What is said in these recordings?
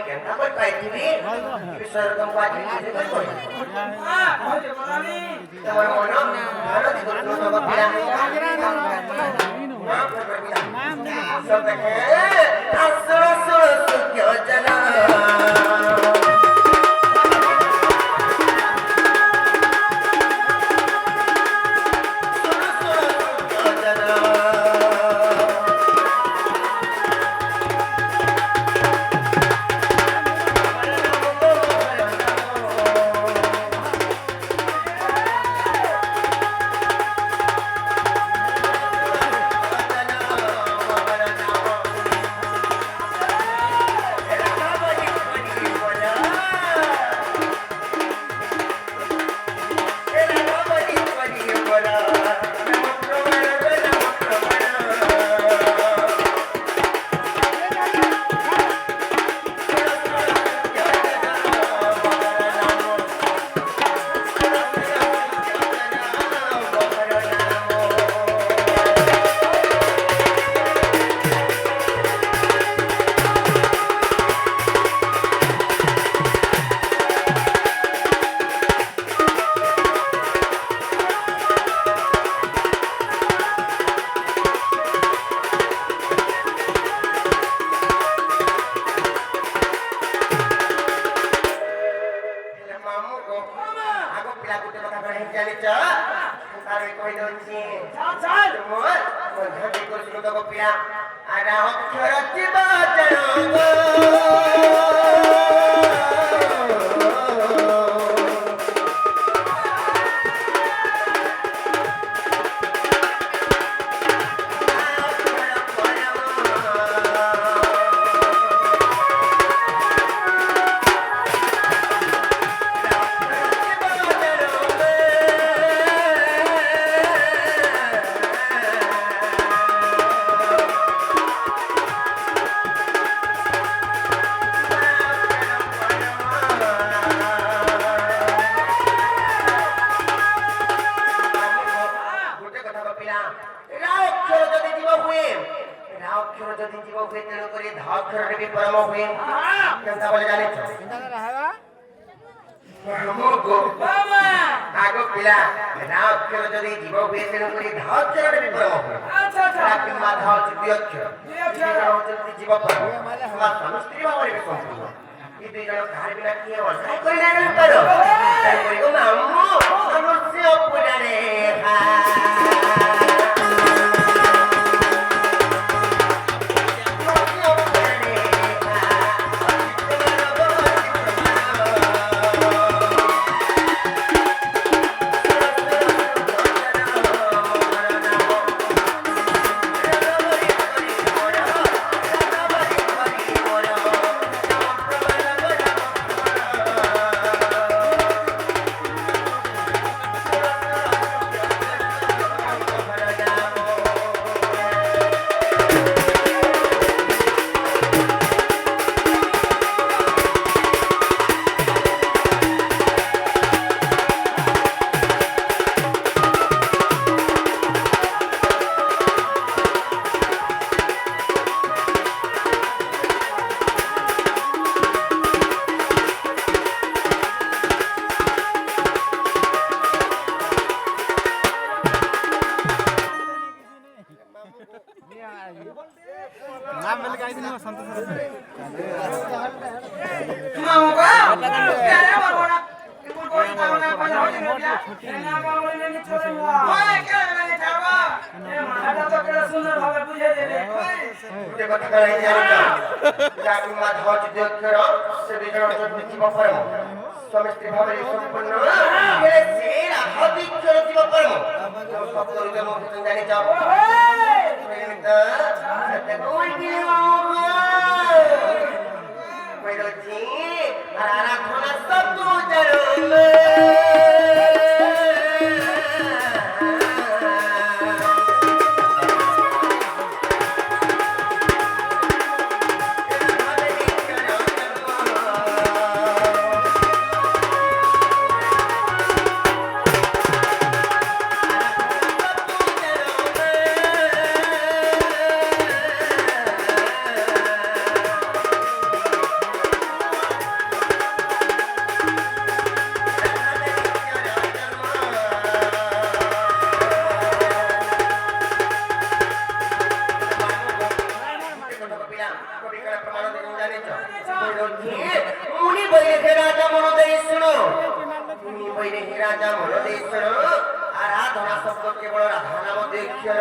কেনটা কই পাইছিবি বিষয়ের কম পাইছিবি কই কই তোমার মন ভালো দিগল তো পিলা সব দেখে আসর আসর সুখ্য জানা মুনি বৈরে রাজা মনোদেশ্বর মুনি বৈরে রাজা মনোদেশ্বর আরাধনা শব্দ কেবল রাধনা মধ্যে অক্ষর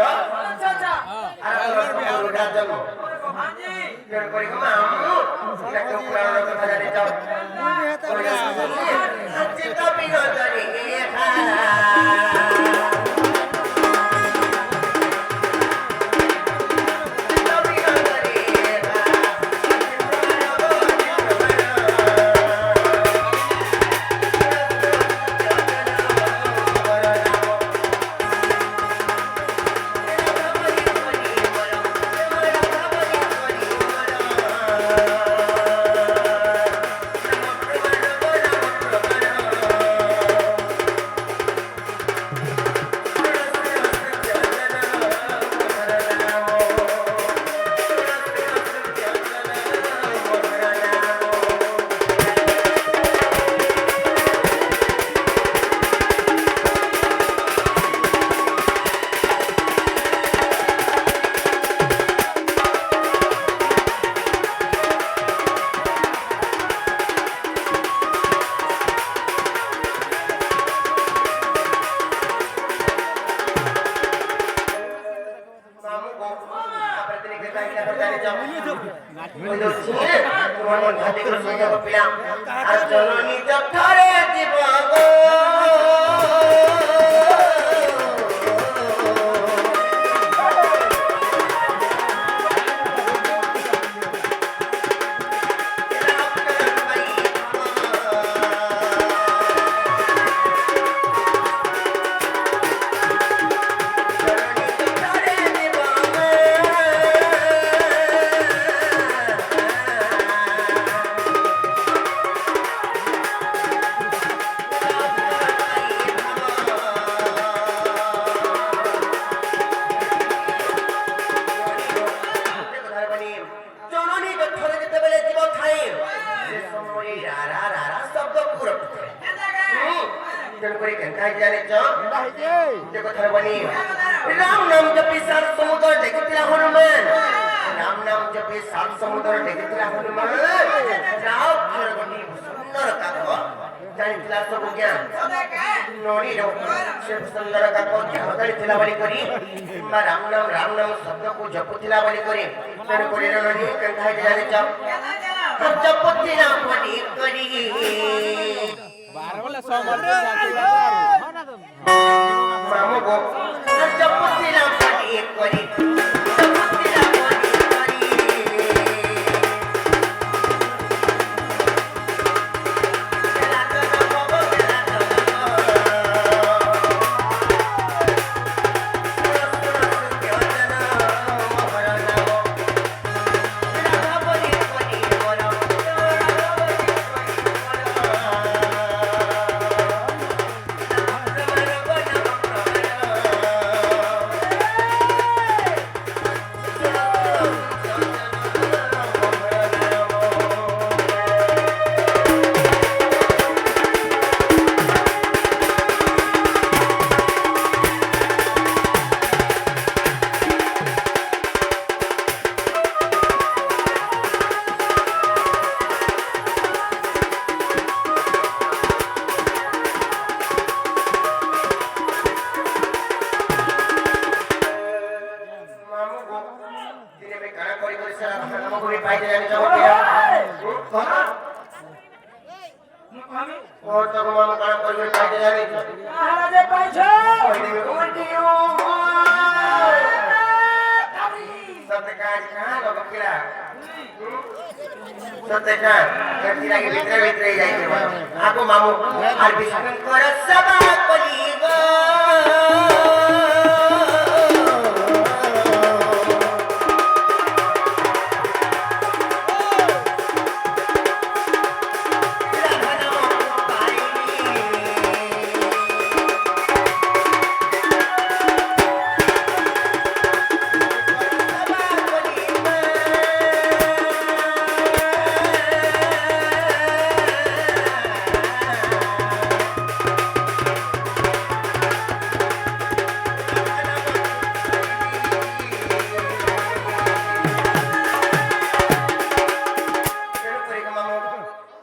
আরাধনা শব্দ রাজম কেন করি মা একটা পুরাণ কথা জানি যাও চিত্ত বিনোদনী राम नाम जपी सात समुद्र देखिला हनुमान राम नाम जपी सात समुद्र देखिला हनुमान जाओ खरगनी सुंदर काको जानिला सब ज्ञान नोनी रो से सुंदर काको ज्ञान जानिला वाली करी बा राम नाम शब्द को जपुतिला वाली करी तेरे कोरी नोनी कंठाई जाने जाओ हम जपुतिला वाली करी 12 वाला 100 मार मामो को जपुतिला वाली करी aku mamu habis kora sabah koligo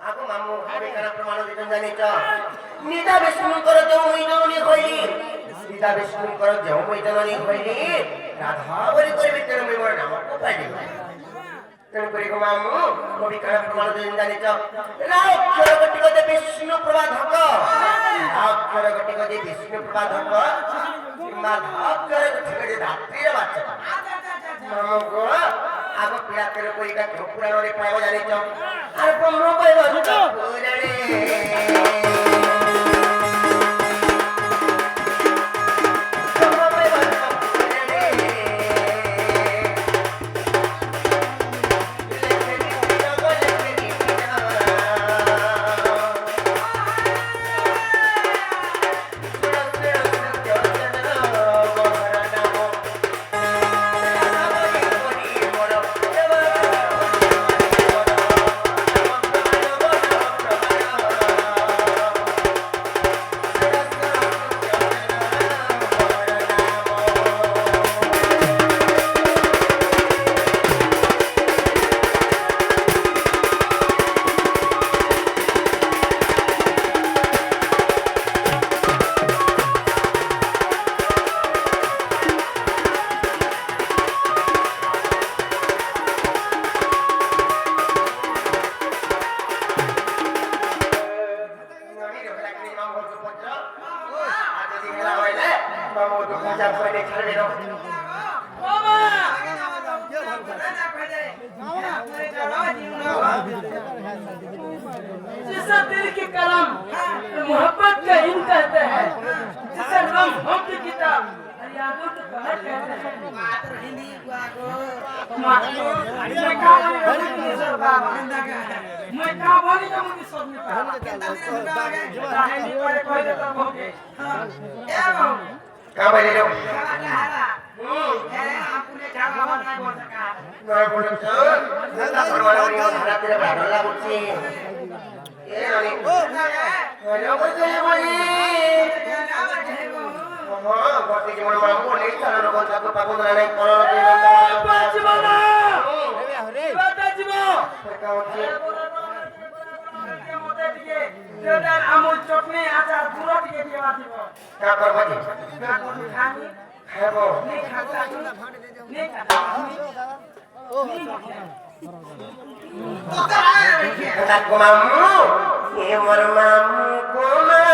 আগো মামু আমি কারা প্রমাণ দিতেন জানিছ নিদা বিষ্ণুଙ୍କର ଯେଉଁ মৈদানী হইলি সীতা বিষ্ণুଙ୍କର ଯେଉଁ মৈদানী হইলি রাধা বলি করবি তেଣୁ ମୁଁ ମୋର ନାମକୁ ପାଇଲି ତେଣୁ କରି ଗো ମାମୁ କବି କାରା ପ୍ରମାଣ ଦିতেন ଜାনিছ ରାକ୍ଷର ଗଟିକ ଦେ ବିଷ୍ଣୁ ପ୍ରବାଧକ ରାକ୍ଷର ଗଟିକ ଦେ ବିଷ୍ଣୁ ପ୍ରବାଧକ କିମ୍ବା ଧାକ୍ଷର ଗଟିକ ଦେ ଧାତ୍ରୀର ବାଚକ ମାମୁ ଗো আগ পিড়া তেল কইটা কেউ পুরাণে পাইব জানিছ আর ব্রহ্ম কইব পুরাণে जिसे दिल की कलम मोहब्बत का हिम कहते हैं जिसे हम की किताब यादों के कहर कहते हैं मैं का बोली ना मुझे सब नहीं पता नहीं पड़े कोई तो बोले का बोले लो आपने क्या बाबा नहीं बोल सका नहीं बोले तो ना परवाना नहीं हो धारा तेरे बाडला बुच्ची ए रानी हेलो बोले बोली हां गति जीवन मामू नहीं चलो कोन ताको पाको नहीं करो बाजीवाला अरे बाजीवा का होती तेदार আমুল চটনি আচার পুরো টিকে দেওয়া দিব का करबो जी का কোন খানি খাবো नहीं खाता नहीं खाता মামু এ মোর মামু